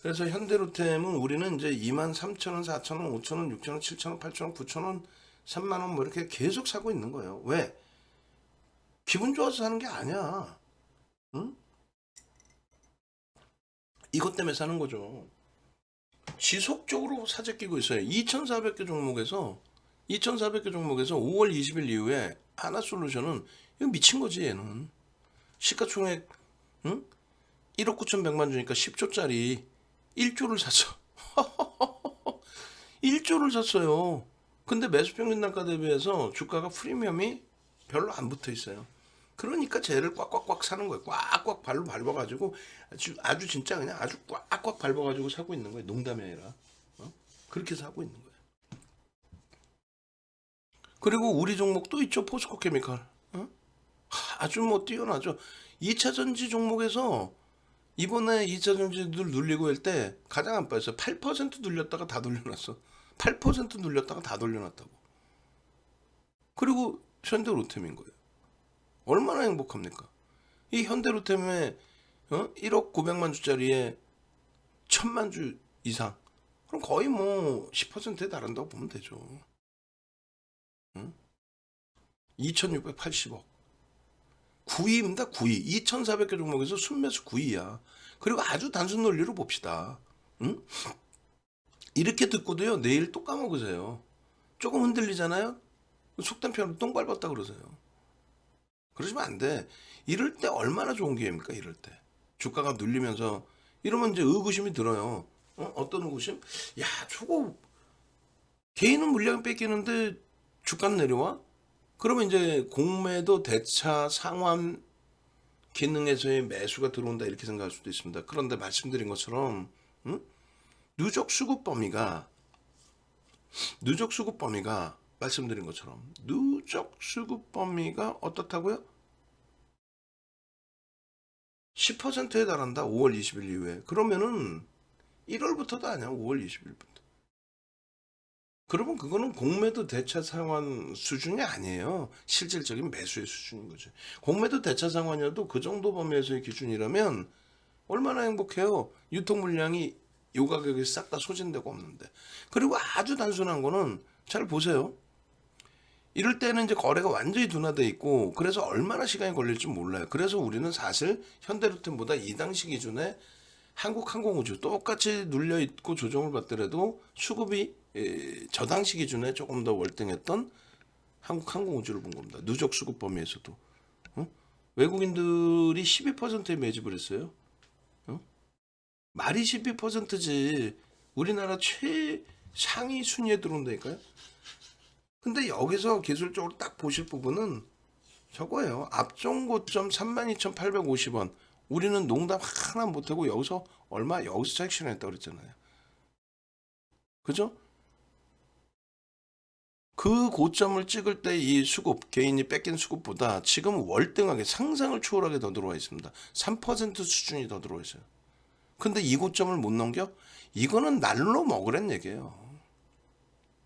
그래서 현대로템은 우리는 이제 23,000원, 4,000원, 5,000원, 6,000원, 7,000원, 8,000원, 9,000원, 3만원 뭐 이렇게 계속 사고 있는 거예요. 왜? 기분 좋아서 사는 게 아니야. 응? 이것 때문에 사는 거죠. 지속적으로 사재 끼고 있어요. 2,400개 종목에서 2,400개 종목에서 5월 20일 이후에 하나솔루션은 이거 미친 거지 얘는. 시가총액 응? 1억 9,100만 주니까 10조짜리 1조를 샀어. 1조를 샀어요. 근데 매수평균 단가 대비해서 주가가 프리미엄이 별로 안 붙어 있어요. 그러니까 쟤를 꽉꽉꽉 사는 거예요. 꽉꽉 발로 밟아가지고 아주 진짜 그냥 아주 꽉꽉 밟아가지고 사고 있는 거예요. 농담이 아니라. 어? 그렇게 사고 있는 거예요. 그리고 우리 종목 또 있죠. 포스코 케미칼. 어? 아주 뭐 뛰어나죠. 2차 전지 종목에서 이번에 2차 전지들 눌리고 할 때 가장 안 빠졌어요. 8% 눌렸다가 다 돌려놨어. 8% 눌렸다가 다 돌려놨다고. 그리고 현대로템인 거예요. 얼마나 행복합니까? 이 현대로템에 1억 900만 주짜리에 1000만 주 이상. 그럼 거의 뭐 10%에 달한다고 보면 되죠. 응? 2680억. 9위입니다. 9위. 2400개 종목에서 순매수 9위야. 그리고 아주 단순 논리로 봅시다. 응? 이렇게 듣고도요. 내일 또 까먹으세요. 조금 흔들리잖아요. 속단 표현으로 똥 밟았다 그러세요. 그러시면 안 돼. 이럴 때 얼마나 좋은 기회입니까? 이럴 때. 주가가 눌리면서 이러면 이제 의구심이 들어요. 어떤 의구심? 야, 저거 개인은 물량 뺏기는데 주가는 내려와? 그러면 이제 공매도 대차 상환 기능에서의 매수가 들어온다 이렇게 생각할 수도 있습니다. 그런데 말씀드린 것처럼 응? 누적 수급 범위가 말씀드린 것처럼 누적 수급 범위가 어떻다고요? 10%에 달한다. 5월 20일 이후에. 그러면은 1월부터도 아니야. 5월 20일부터. 그러면 그거는 공매도 대차 상환 수준이 아니에요. 실질적인 매수의 수준인 거죠. 공매도 대차 상환이어도 그 정도 범위에서의 기준이라면 얼마나 행복해요. 유통 물량이 요 가격에 싹 다 소진되고 없는데. 그리고 아주 단순한 거는 잘 보세요. 이럴 때는 이제 거래가 완전히 둔화돼 있고 그래서 얼마나 시간이 걸릴지 몰라요. 그래서 우리는 사실 현대로템보다 이 당시 기준에 한국항공우주 똑같이 눌려 있고 조정을 받더라도 수급이 저 당시 기준에 조금 더 월등했던 한국항공우주를 본 겁니다. 누적 수급 범위에서도 어? 외국인들이 12%에 매집을 했어요. 어? 말이 12%지 우리나라 최상위 순위에 들어온다니까요. 근데 여기서 기술적으로 딱 보실 부분은 저거예요. 앞종 고점 32,850원. 우리는 농담 하나 못하고 여기서 얼마 여기서 섹션했다고 그랬잖아요. 그죠? 그 고점을 찍을 때 이 수급, 개인이 뺏긴 수급보다 지금 월등하게 상상을 초월하게 더 들어와 있습니다. 3% 수준이 더 들어와 있어요. 근데 이 고점을 못 넘겨? 이거는 날로 먹으란 얘기예요.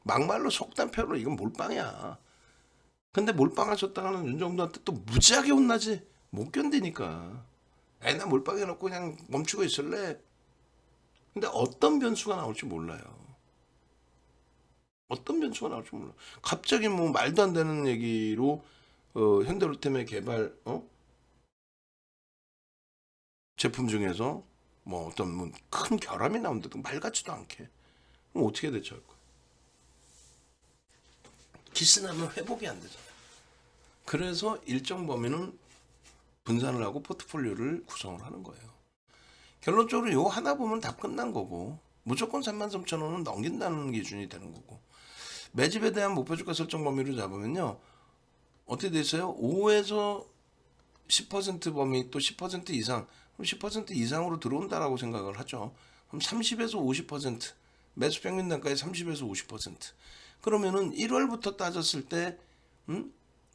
막말로 속단표로 이건 몰빵이야. 근데 몰빵하셨다가는 윤정도한테 또 무지하게 혼나지. 못 견디니까. 에이, 나 몰빵해놓고 그냥 멈추고 있을래. 근데 어떤 변수가 나올지 몰라요. 어떤 변수가 나올지 몰라. 갑자기 뭐 말도 안 되는 얘기로 현대로템의 개발 제품 중에서 뭐 어떤 뭐큰 결함이 나온다든 말 같지도 않게. 그럼 어떻게 대처할 거야? 기스나면 회복이 안 되잖아요. 그래서 일정 범위는 분산을 하고 포트폴리오를 구성을 하는 거예요. 결론적으로 요 하나 보면 다 끝난 거고 무조건 33,000원은 넘긴다는 기준이 되는 거고 매집에 대한 목표주가 설정 범위를 잡으면요 어떻게 돼 있어요? 5에서 10% 범위 또 10% 이상 그럼 10% 이상으로 들어온다라고 생각을 하죠. 그럼 30에서 50% 매수 평균 단가의 30에서 50% 그러면은 1월부터 따졌을 때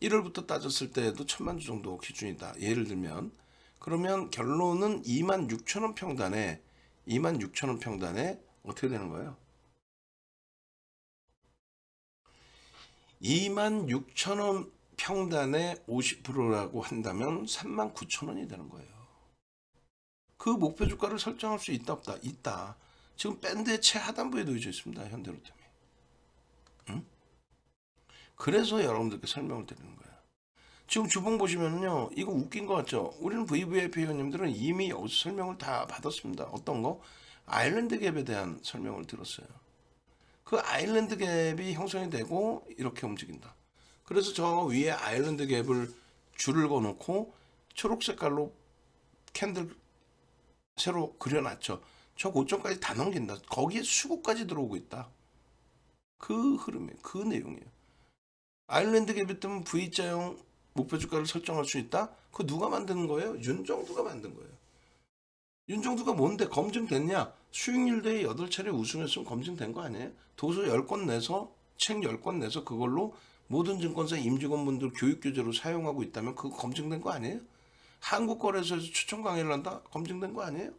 1월부터 따졌을 때에도 1,000만 주 정도 기준이다. 예를 들면 그러면 결론은 26,000원 평단에 26,000원 평단에 어떻게 되는 거예요? 26,000원 평단에 50%라고 한다면 39,000원이 되는 거예요. 그 목표 주가를 설정할 수 있다 없다? 있다. 지금 밴드의 최하단부에 놓여져 있습니다. 현대로템이. 응? 그래서 여러분들께 설명을 드리는 거예요. 지금 주봉 보시면요, 이거 웃긴 거 같죠? 우리는 VVIP 회원님들은 이미 여기서 설명을 다 받았습니다. 어떤 거? 아일랜드 갭에 대한 설명을 들었어요. 그 아일랜드 갭이 형성이 되고 이렇게 움직인다. 그래서 저 위에 아일랜드 갭을 줄을 그어놓고 초록 색깔로 캔들 새로 그려놨죠. 저 고점까지 다 넘긴다. 거기에 수급까지 들어오고 있다. 그 흐름이에요. 그 내용이에요. 아일랜드 갭이 뜨면 V자형 목표 주가를 설정할 수 있다? 그거 누가 만드는 거예요? 윤정두가 만든 거예요. 윤정두가 뭔데 검증됐냐? 수익률 대회 8차례 우승했으면 검증된 거 아니에요? 도서 10권 내서 책 10권 내서 그걸로 모든 증권사 임직원분들 교육 교재로 사용하고 있다면 그거 검증된 거 아니에요? 한국거래소에서 추천 강의를 한다? 검증된 거 아니에요?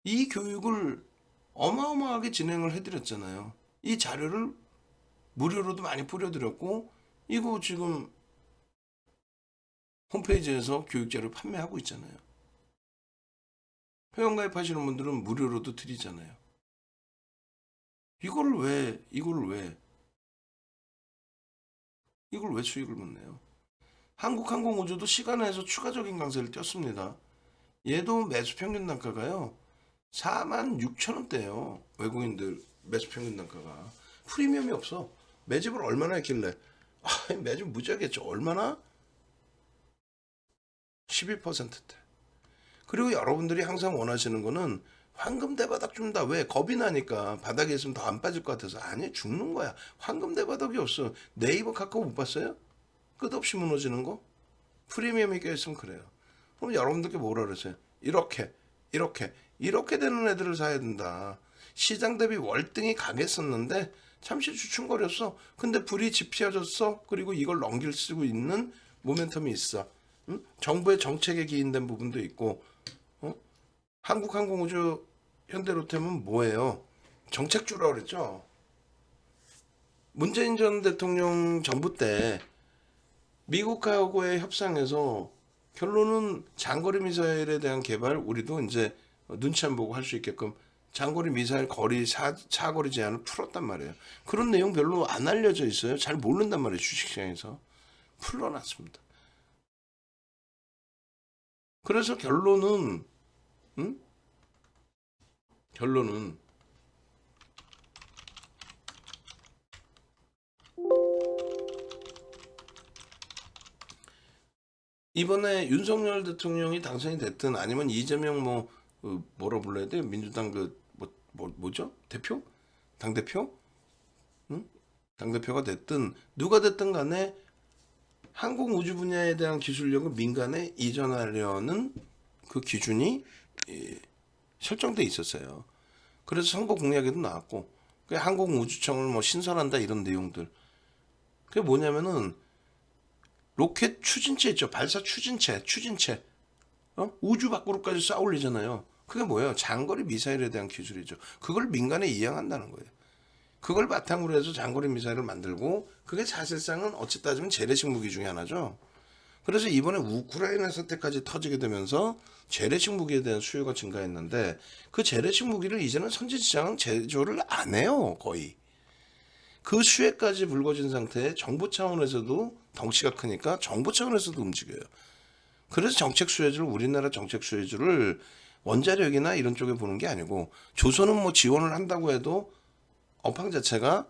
이 교육을 어마어마하게 진행을 해드렸잖아요. 이 자료를 무료로도 많이 뿌려드렸고 이거 지금 홈페이지에서 교육자료 판매하고 있잖아요. 회원가입하시는 분들은 무료로도 드리잖아요. 이걸 왜 수익을 못 내요? 한국항공우주도 시간에서 추가적인 강세를 띄었습니다. 얘도 매수 평균 단가가요. 46,000원대예요. 외국인들 매수 평균 단가가. 프리미엄이 없어. 매집을 얼마나 했길래? 매집 무지하게 했죠. 얼마나? 12%대. 그리고 여러분들이 항상 원하시는 거는 황금 대바닥 준다. 왜? 겁이 나니까 바닥에 있으면 더 안 빠질 것 같아서. 아니, 죽는 거야. 황금 대바닥이 없어. 네이버 카카오 못 봤어요? 끝없이 무너지는 거? 프리미엄이 껴있으면 그래요. 그럼 여러분들께 뭐라 그러세요? 이렇게 되는 애들을 사야 된다. 시장 대비 월등히 강했었는데 잠시 주춤거렸어. 근데 불이 지피어졌어. 그리고 이걸 넘길 수 있는 모멘텀이 있어. 응? 정부의 정책에 기인된 부분도 있고. 한국항공우주 현대로템은 뭐예요? 정책주라고 그랬죠. 문재인 전 대통령 정부 때 미국하고의 협상에서 결론은 장거리 미사일에 대한 개발 우리도 이제 눈치 안 보고 할 수 있게끔 장거리 미사일 거리 사거리 제한을 풀었단 말이에요. 그런 내용 별로 안 알려져 있어요. 잘 모른단 말이에요. 주식시장에서. 풀러놨습니다. 그래서 결론은 이번에 윤석열 대통령이 당선이 됐든 아니면 이재명 뭐라 불러야 돼요? 민주당 뭐죠? 대표? 당대표? 응? 당대표가 됐든 누가 됐든 간에 항공우주 분야에 대한 기술력을 민간에 이전하려는 그 기준이 설정돼 있었어요. 그래서 선거 공약에도 나왔고 항공우주청을 신설한다 이런 내용들. 그게 뭐냐면은 로켓 추진체 있죠. 발사 추진체. 우주 밖으로까지 쌓아 올리잖아요. 그게 뭐예요? 장거리 미사일에 대한 기술이죠. 그걸 민간에 이양한다는 거예요. 그걸 바탕으로 해서 장거리 미사일을 만들고 그게 사실상은 어찌 따지면 재래식 무기 중에 하나죠. 그래서 이번에 우크라이나 사태까지 터지게 되면서 재래식 무기에 대한 수요가 증가했는데 그 재래식 무기를 이제는 선진시장은 제조를 안 해요. 거의. 그 수혜까지 불거진 상태에 정부 차원에서도 덩치가 크니까 정부 차원에서도 움직여요. 그래서 정책 수혜주를 우리나라 정책 수혜주를 원자력이나 이런 쪽에 보는 게 아니고 조선은 지원을 한다고 해도 업황 자체가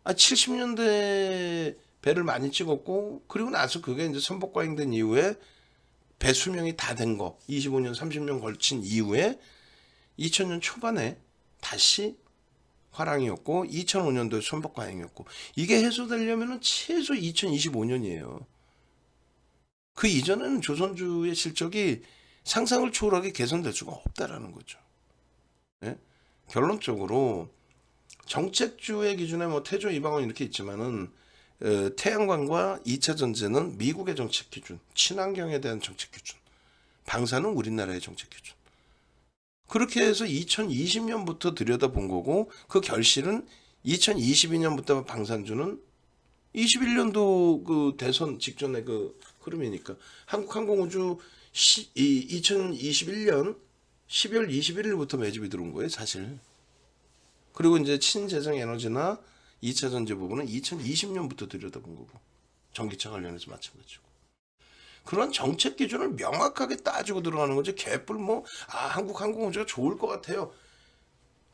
70년대 배를 많이 찍었고 그리고 나서 그게 이제 선박 과잉된 이후에 배 수명이 다 된 거 25년 30년 걸친 이후에 2000년 초반에 다시 화랑이었고 2005년도에 선박 과잉이었고 이게 해소되려면 최소 2025년이에요. 그 이전에는 조선주의 실적이 상상을 초월하게 개선될 수가 없다라는 거죠. 네? 결론적으로 정책주의 기준에 태조 이방원 이렇게 있지만은 태양광과 2차 전지는 미국의 정책 기준, 친환경에 대한 정책 기준, 방사는 우리나라의 정책 기준. 그렇게 해서 2020년부터 들여다본 거고 그 결실은 2022년부터 방산주는 21년도 그 대선 직전의 그 흐름이니까 한국항공우주 2021년 12월 21일부터 매집이 들어온 거예요, 사실. 그리고 이제 친재생 에너지나 2차 전지 부분은 2020년부터 들여다본 거고, 전기차 관련해서 마찬가지고. 그런 정책 기준을 명확하게 따지고 들어가는 거지. 개뿔 한국항공우주가 좋을 것 같아요.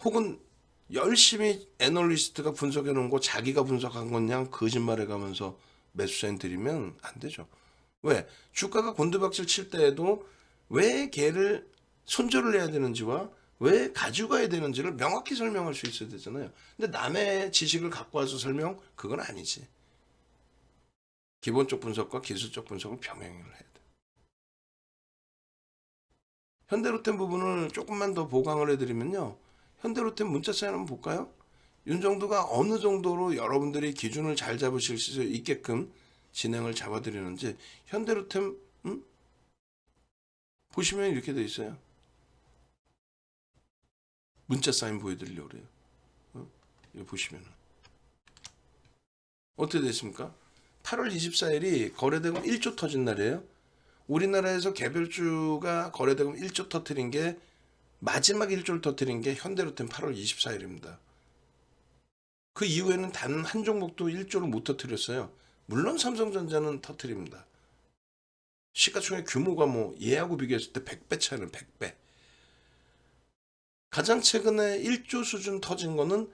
혹은 열심히 애널리스트가 분석해 놓은 거 자기가 분석한 건 그냥 거짓말해 가면서 매수세인 들이면 안 되죠. 왜? 주가가 곤두박질 칠 때에도 왜 걔를 손절을 해야 되는지와 왜 가지고 가야 되는지를 명확히 설명할 수 있어야 되잖아요. 근데 남의 지식을 갖고 와서 설명? 그건 아니지. 기본적 분석과 기술적 분석을 병행을 해야 돼. 현대로템 부분을 조금만 더 보강을 해드리면요. 현대로템 문자 사인 한번 볼까요? 윤정도가 어느 정도로 여러분들이 기준을 잘 잡으실 수 있게끔 진행을 잡아드리는지 현대로템 보시면 이렇게 돼 있어요. 문자 사인 보여드리려고 그래요. 이거 보시면 어떻게 됐습니까? 8월 24일이 거래대금 1조 터진 날이에요. 우리나라에서 개별주가 거래대금 1조 터트린 게 마지막 1조를 터트린 게 현대로템 8월 24일입니다. 그 이후에는 단 한 종목도 1조를 못 터트렸어요. 물론 삼성전자는 터트립니다. 시가총액 규모가 얘하고 비교했을 때 100배 차이는 100배. 가장 최근에 1조 수준 터진 거는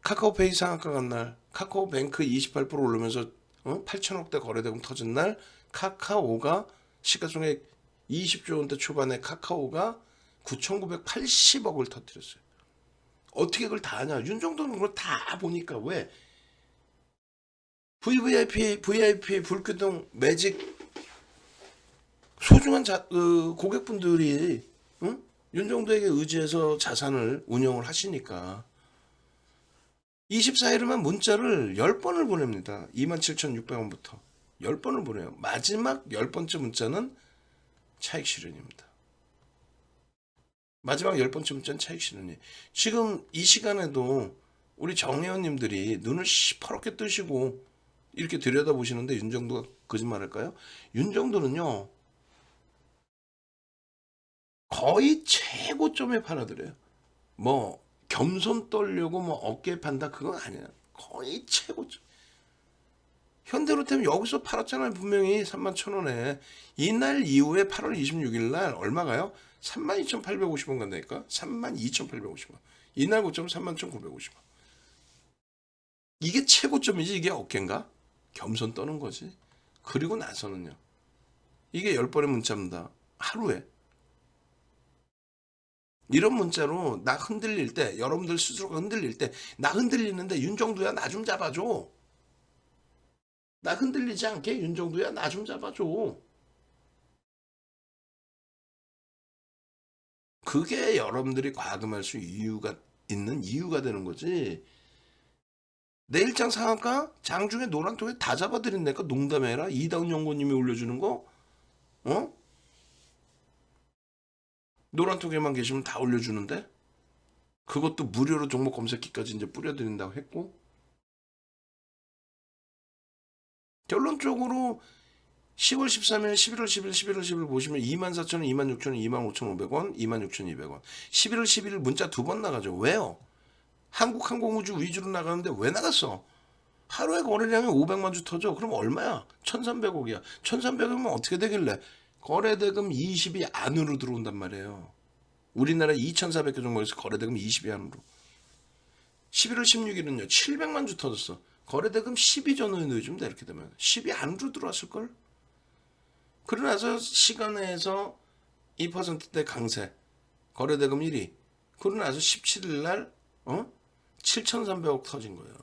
카카오페이 상한가 간 날, 카카오뱅크 28% 오르면서 8천억대 거래대금 터진 날, 카카오가 시가총액 20조 원대 초반에 카카오가 9,980억을 터뜨렸어요. 어떻게 그걸 다 하냐? 윤정도는 그걸 다 보니까 왜? VIP 불규동 매직 소중한 고객분들이 윤정도에게 의지해서 자산을 운영을 하시니까 24일에만 문자를 10번을 보냅니다. 27,600원부터 10번을 보내요. 마지막 10번째 문자는 차익 실현입니다. 마지막 10번째 문자는 차익 실현이에요. 지금 이 시간에도 우리 정회원님들이 눈을 시퍼렇게 뜨시고 이렇게 들여다보시는데 윤정도가 거짓말할까요? 윤정도는요 거의 최고점에 팔아드려요. 겸손 떨려고 어깨에 판다 그건 아니야. 거의 최고점. 현대로템 여기서 팔았잖아요. 분명히 31,000원에. 이날 이후에 8월 26일 날 얼마가요? 32,850원 간다니까. 32,850원. 이날 고점 31,950원. 이게 최고점이지 이게 어깨인가? 겸손 떠는 거지. 그리고 나서는요. 이게 10번의 문자입니다. 하루에. 이런 문자로 나 흔들릴 때 여러분들 스스로가 흔들릴 때 나 흔들리는데 윤정도야 나 좀 잡아줘. 나 흔들리지 않게 윤정도야 나 좀 잡아줘. 그게 여러분들이 과금할 수 있는 이유가 되는 거지. 내일장 상한가 장중에 노란통에 다 잡아드린다니까. 농담해라. 이다운 연구님이 올려주는 거 노란통에만 계시면 다 올려주는데 그것도 무료로 종목 검색기까지 이제 뿌려드린다고 했고 결론적으로 10월 13일, 11월 10일, 11월 10일 보시면 24,000원, 26,000원, 26,500원, 26,200원. 11월 11일 문자 2번 나가죠. 왜요? 한국항공우주 위주로 나가는데 왜 나갔어? 하루에 거래량이 500만 주 터져. 그럼 얼마야? 1,300억이야. 1,300억이면 어떻게 되길래? 거래대금 20이 안으로 들어온단 말이에요. 우리나라 2,400개 종목에서 거래대금 20이 안으로. 11월 16일은요. 700만 주 터졌어. 거래대금 12 전후에 넣어주면 돼. 이렇게 되면 10이 안으로 들어왔을걸? 그러고 나서 시간에서 2%대 강세. 거래대금 1위. 그러고 나서 17일 날 7,300억 터진 거예요.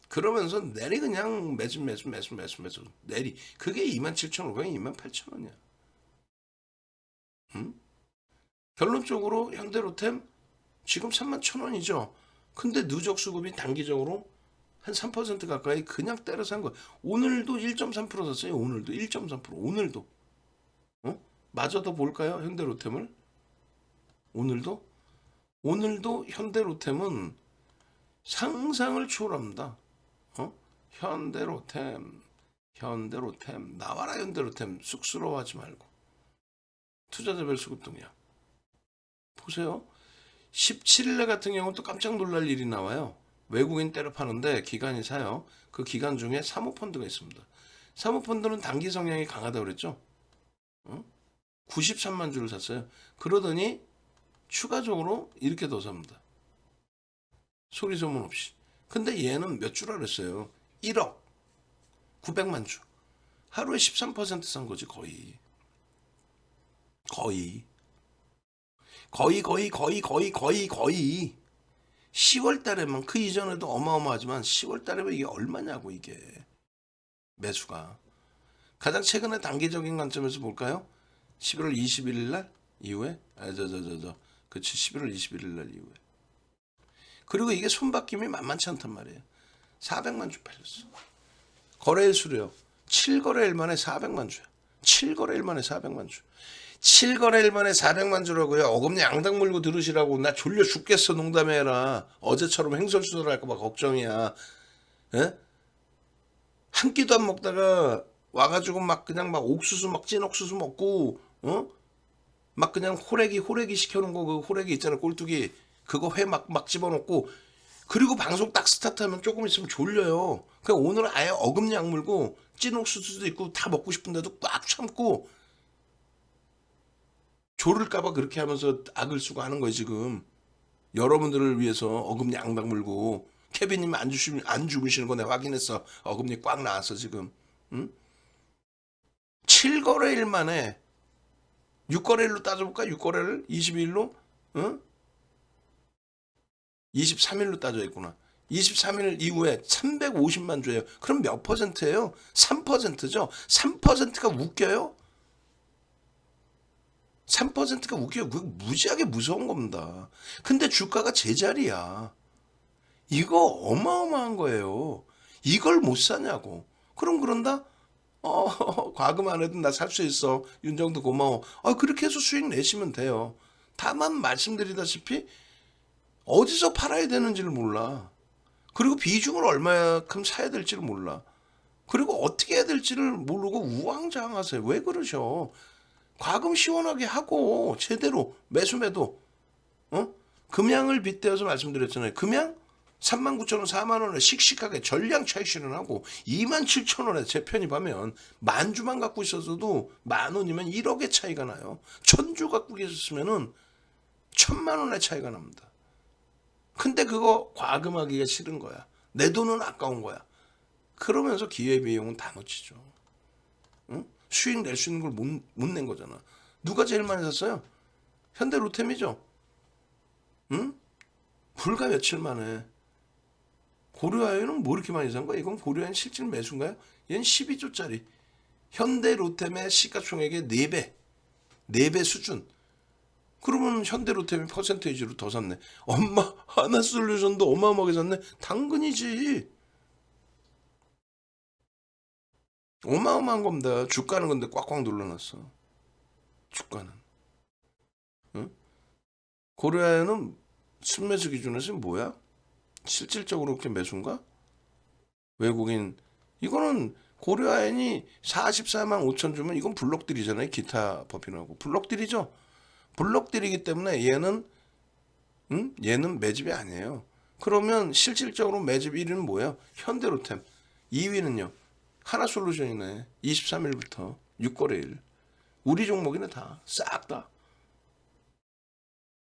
그러면서 내리 그냥 매수 내리. 그게 27,500원, 28,000원이야. 결론적으로 현대로템 지금 31,000원이죠. 근데 누적 수급이 단기적으로 한 3% 가까이 그냥 때려서 한 거야. 오늘도 1.3% 샀어요. 오늘도 1.3%. 오늘도. 마저 더 볼까요? 현대로템을. 오늘도 현대로템은 상상을 초월합니다. 현대로템 나와라. 현대로템 쑥스러워하지 말고 투자자별 수급 동향. 보세요. 17일날 같은 경우는 또 깜짝 놀랄 일이 나와요. 외국인 때려 파는데 기관이 사요. 그 기관 중에 사모펀드가 있습니다. 사모펀드는 단기 성향이 강하다고 그랬죠. 93만 주를 샀어요. 그러더니 추가적으로 이렇게 더 삽니다. 소리 소문 없이. 근데 얘는 몇 주라 그랬어요. 1억 900만 주. 하루에 13%산 거지 거의. 거의 10월 달에만 그 이전에도 어마어마하지만 10월 달에만 이게 얼마냐고 이게 매수가. 가장 최근에 단기적인 관점에서 볼까요? 11월 21일 날 이후에 그치 11월 21일 날 이후에. 그리고 이게 손바뀜이 만만치 않단 말이에요. 400만 주 팔렸어. 거래일 수로요. 7거래일 만에 400만 주야. 7거래일 만에 400만 주. 7거래일 만에 400만 주라고요. 어금니 앙당 물고 들으시라고. 나 졸려 죽겠어. 농담해라. 어제처럼 횡설수설 할까 봐 걱정이야. 에? 한 끼도 안 먹다가 와가지고 막 그냥 막 옥수수 막 찐 옥수수 먹고 막 그냥 호래기 시켜놓은 거 그 호래기 있잖아 꼴뚜기 그거 회 막 집어넣고 그리고 방송 딱 스타트하면 조금 있으면 졸려요. 그냥 오늘은 아예 어금니 악물고 찐 옥수수도 있고 다 먹고 싶은데도 꽉 참고 졸을까봐 그렇게 하면서 악을 쓰고 하는 거예요 지금. 여러분들을 위해서 어금니 앙당 물고 케빈님 안 주무시는 거 내가 확인했어. 어금니 꽉 나왔어 지금. 응? 7거래일 만에 6거래일로 따져볼까? 6거래를 22일로? 응? 23일로 따져있구나. 23일 이후에 350만 주예요. 그럼 몇 퍼센트예요? 3%죠. 3%가 웃겨요? 3%가 웃겨요. 그거 무지하게 무서운 겁니다. 근데 주가가 제자리야. 이거 어마어마한 거예요. 이걸 못 사냐고. 그럼 그런다? 과금 안 해도 나 살 수 있어. 윤정도 고마워. 그렇게 해서 수익 내시면 돼요. 다만 말씀드리다시피 어디서 팔아야 되는지를 몰라. 그리고 비중을 얼마큼 사야 될지를 몰라. 그리고 어떻게 해야 될지를 모르고 우왕좌왕하세요. 왜 그러셔? 과금 시원하게 하고 제대로 매수매도 금양을 빗대어서 말씀드렸잖아요. 금양 39,000원 4만원에 씩씩하게 전량 차익 실현하고 27,000원에 재편입하면 만주만 갖고 있었어도 만원이면 1억의 차이가 나요. 1000주 갖고 계셨으면은 1000만원의 차이가 납니다. 근데 그거 과금하기가 싫은 거야. 내 돈은 아까운 거야. 그러면서 기회비용은 다 놓치죠. 응? 수익 낼 수 있는 걸 못 낸 거잖아. 누가 제일 많이 샀어요? 현대로템이죠. 응? 불과 며칠 만에. 고려아연은 뭐 이렇게 많이 산 거야? 이건 고려아연 실질 매수인가요? 얘는 12조짜리. 현대로템의 시가총액의 4배. 4배 수준. 그러면 현대로템이 퍼센테이지로 더 샀네. 엄마 하나솔루션도 어마어마하게 샀네. 당근이지. 어마어마한 겁니다. 주가는 근데 꽉꽉 눌러놨어. 주가는. 응? 고려아연은 순매수 기준에서 뭐야? 실질적으로 그렇게 매수인가? 외국인 이거는 고려아연이 44만 5천 주면 이건 블록딜이잖아요. 기타 법인하고 블록딜이죠. 블록딜이기 때문에 얘는 매집이 아니에요. 그러면 실질적으로 매집 1위는 뭐예요? 현대로템. 2위는요. 하나솔루션이네. 23일부터 6거래일. 우리 종목이네 다. 싹 다.